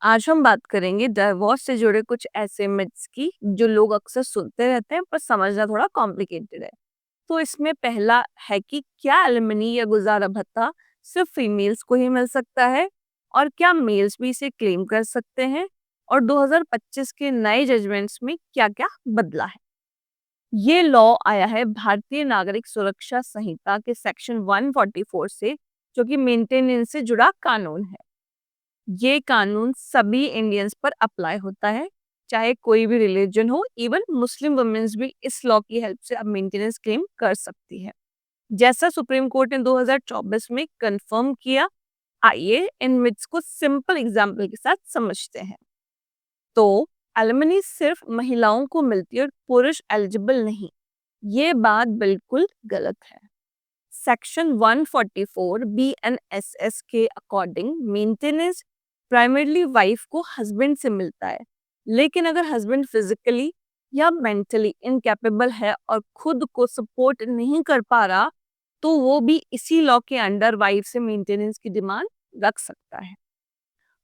आज हम बात करेंगे डिवोर्स से जुड़े कुछ ऐसे मिथ्स की जो लोग अक्सर सुनते रहते हैं पर समझना थोड़ा कॉम्प्लिकेटेड है। तो इसमें पहला है कि क्या एलिमनी या गुजारा भत्ता सिर्फ फीमेल्स को ही मिल सकता है और क्या मेल्स भी इसे क्लेम कर सकते हैं, और 2025 के नए जजमेंट्स में क्या-क्या बदला है। ये लॉ आया है भारतीय नागरिक सुरक्षा संहिता के सेक्शन 144 से, जो कि मेंटेनेंस से जुड़ा कानून है। ये कानून सभी इंडियंस पर अप्लाई होता है, चाहे कोई भी रिलीजन हो। इवन मुस्लिम वुमेन्स भी इस लॉ की हेल्प से अब मेंटेनेंस क्लेम कर सकती है, जैसा सुप्रीम कोर्ट ने 2024 में कंफर्म किया। आइए इन मिथ्स को सिंपल एग्जांपल के साथ समझते हैं। तो एलिमनी सिर्फ महिलाओं को मिलती है और पुरुष एलिजिबल नहीं, ये बात बिल्कुल गलत है। सेक्शन 144 BNSS के अकॉर्डिंग मेंटेनेंस प्राइमरली वाइफ को हस्बैंड से मिलता है, लेकिन अगर हस्बैंड फिजिकली या मेंटली इनकैपेबल है और खुद को सपोर्ट नहीं कर पा रहा, तो वो भी इसी लॉ के अंडर वाइफ से मेंटेनेंस की डिमांड रख सकता है।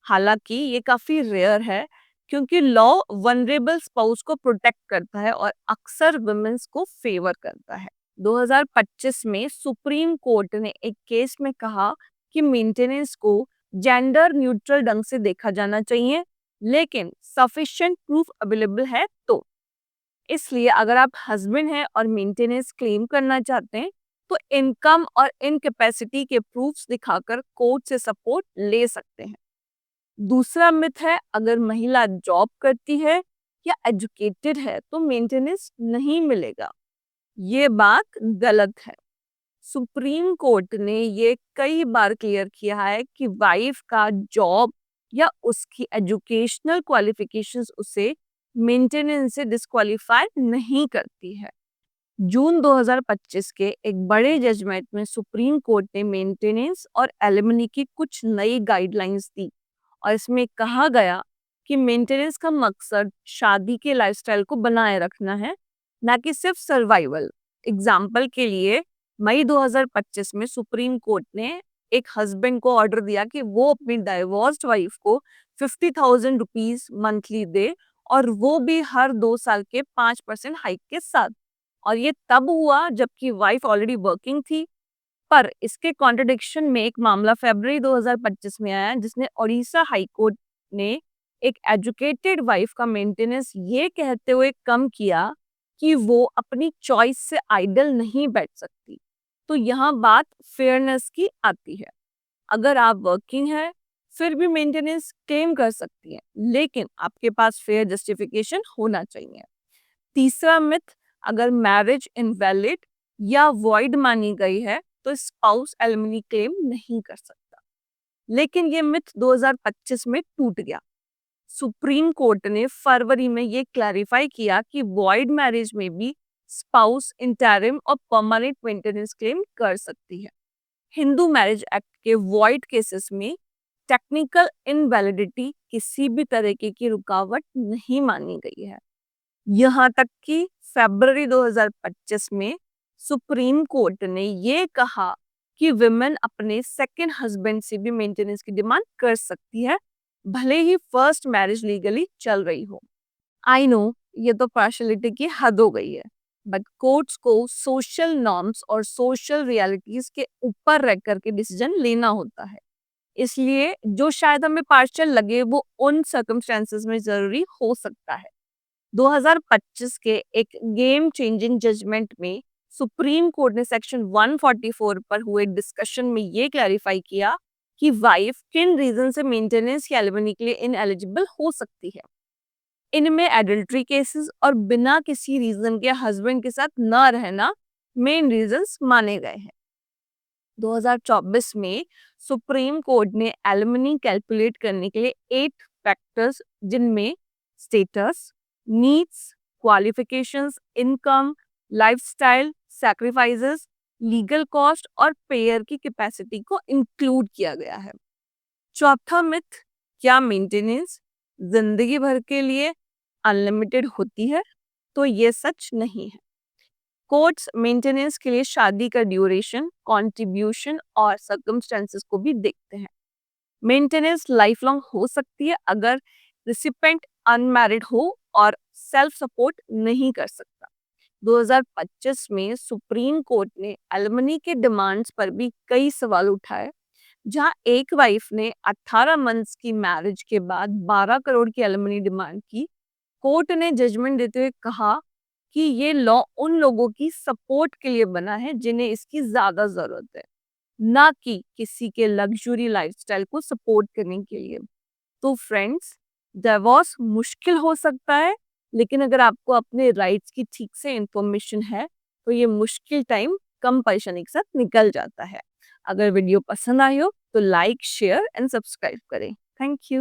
हालांकि ये काफी रेयर है, क्योंकि लॉ वनरेबल स्पाउस को प्रोटेक्ट करता है और अक्सर वुमेन्स को फेवर करता है। 2025 में सुप्रीम कोर्ट ने एक केस में कहा कि मेंटेनेंस को जेंडर न्यूट्रल ढंग से देखा जाना चाहिए, लेकिन सफिशिएंट प्रूफ अवेलेबल है तो। इसलिए अगर आप हस्बैंड हैं और मेंटेनेंस क्लेम करना चाहते हैं, तो इनकम और इनकैपेसिटी के प्रूफ्स दिखाकर कोर्ट से सपोर्ट ले सकते हैं। दूसरा मिथ है, अगर महिला जॉब करती है या एजुकेटेड है तो मेंटेनेंस नहीं मिलेगा। ये बात गलत है। सुप्रीम कोर्ट ने ये कई बार क्लियर किया है कि वाइफ का जॉब या उसकी एजुकेशनल क्वालिफिकेशंस उसे मेंटेनेंस से डिस्क्वालीफाई नहीं करती है। जून 2025 के एक बड़े जजमेंट में सुप्रीम कोर्ट ने मेंटेनेंस और एलिमनी की कुछ नई गाइडलाइंस दी, और इसमें कहा गया कि मेंटेनेंस का मकसद शादी के लाइफस्टाइल को बनाए रखना है, ना कि सिर्फ सर्वाइवल। एग्जाम्पल के लिए, मई 2025 में सुप्रीम कोर्ट ने एक हस्बैंड को ऑर्डर दिया कि वो अपनी डाइवोर्स्ड वाइफ को 50,000 रुपीज मंथली दे, और वो भी हर 2 साल के 5% हाइक के साथ। और ये तब हुआ जबकि वाइफ ऑलरेडी वर्किंग थी। पर इसके कॉन्ट्रडिक्शन में एक मामला फरवरी 2025 में आया, जिसने ओडिशा हाई कोर्ट ने एक एजुकेटेड वाइफ का मेंटेनेंस ये कहते हुए कम किया कि वो अपनी चॉइस से आइडल नहीं बैठ सकती। तो यहाँ बात फेयरनेस की आती है। अगर आप वर्किंग है फिर भी मेंटेनेंस क्लेम कर सकती हैं, लेकिन आपके पास फेयर जस्टिफिकेशन होना चाहिए। तीसरा मिथ, अगर मैरिज इनवैलिड या वॉइड मानी गई है तो स्पाउस एलिमनी क्लेम नहीं कर सकता, लेकिन ये मिथ 2025 में टूट गया। सुप्रीम कोर्ट ने फरवरी में ये क्लैरिफाई किया कि वॉइड मैरिज में भी स्पाउस इंटरिम और परमानेंट मेंटेनेंस क्लेम कर सकती है। हिंदू मैरिज एक्ट के वॉइड केसेस में टेक्निकल इनवैलिडिटी किसी भी तरीके की रुकावट नहीं मानी गई है। यहाँ तक कि फरवरी 2025 में सुप्रीम कोर्ट ने ये कहा कि विमेन अपने सेकंड हस्बैंड से भी मेंटेनेंस की डिमांड कर सकती है, भले ही फर्स्ट मैरिज लीगली चल रही हो। आई नो ये तो पार्शलिटी की हद हो गई है, बट कोर्ट्स को सोशल नॉर्म्स और सोशल रियलिटीज के ऊपर रह करके डिसीजन लेना होता है। इसलिए जो शायद हमें पार्शियल लगे वो उन सर्कमस्टेंसेस में जरूरी हो सकता है। 2025 के एक गेम चेंजिंग जजमेंट में सुप्रीम कोर्ट ने सेक्शन 144 पर हुए डिस्कशन में ये क्लैरिफाई किया कि वाइफ किन रीजन से मेंटेनेंस या एलिमनी के लिए इनएलिजिबल हो सकती है। इनमें एडल्ट्री केसेस और बिना किसी रीजन के हस्बैंड के साथ न रहना मेन रीजंस माने गए हैं। 2024 में सुप्रीम कोर्ट ने एलिमनी कैलकुलेट करने के लिए 8 फैक्टर्स, जिनमें status, needs, qualifications, income, lifestyle, sacrifices, legal cost और पेयर की कैपेसिटी को इंक्लूड किया गया है। चौथा मिथ, क्या मेंटेनेंस जिंदगी भर के लिए अनलिमिटेड होती है? तो ये सच नहीं है। कोर्ट्स मेंटेनेंस के लिए शादी का ड्यूरेशन, कंट्रीब्यूशन और सर्कमस्टेंसेस को भी देखते हैं। मेंटेनेंस लाइफ लॉन्ग हो सकती है अगर रिसिपेंट अनमैरिड हो और सेल्फ सपोर्ट नहीं कर सकता। 2025 में सुप्रीम कोर्ट ने एलिमनी के डिमांड्स पर भी कई सवाल उठाए, जहां एक वाइफ ने 18 मंथ्स की मैरिज के बाद 12 करोड़ की एलिमनी डिमांड की। कोर्ट ने जजमेंट देते हुए कहा कि ये लॉ उन लोगों की सपोर्ट के लिए बना है जिन्हें इसकी ज्यादा जरूरत है, ना कि किसी के लग्जरी लाइफस्टाइल को सपोर्ट करने के लिए। तो फ्रेंड्स, डिवोर्स मुश्किल हो सकता है, लेकिन अगर आपको अपने राइट्स की ठीक से इंफॉर्मेशन है, तो ये मुश्किल टाइम कम परेशानी के साथ निकल जाता है। अगर वीडियो पसंद आई हो, तो लाइक, शेयर एंड सब्सक्राइब करें। Thank you.